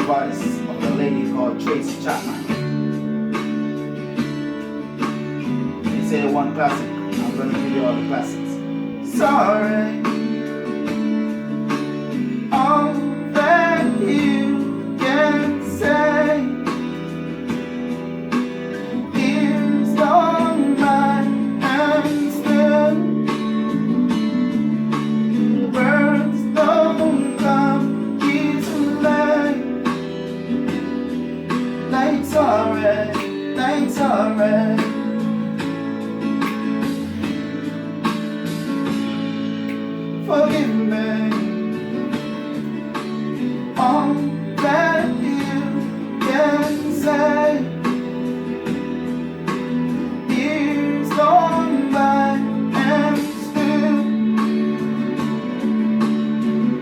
voice of a lady called Tracy Chapman. They say one classic. I'm gonna give you all the classics. Sorry, all that you can say is on my hamster. Words don't come easily. Like sorry. Forgive me. All that you can say is gone by and still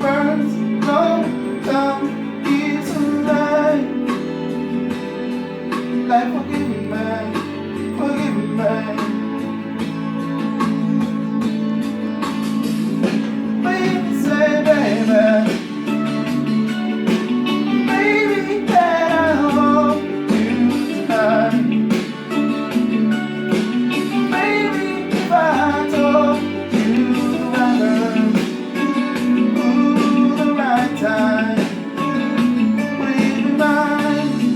words don't come easily. Like forgive me. Please say, baby, that I love you tonight. Maybe if I told you the right time, would you be mine?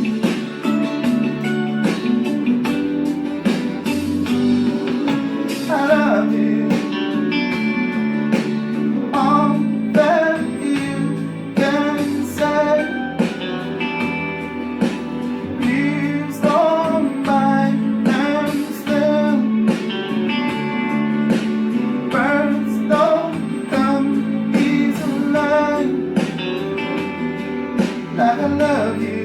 I love you. All that you can say is on my hamster. Words don't come easily. Like I love you.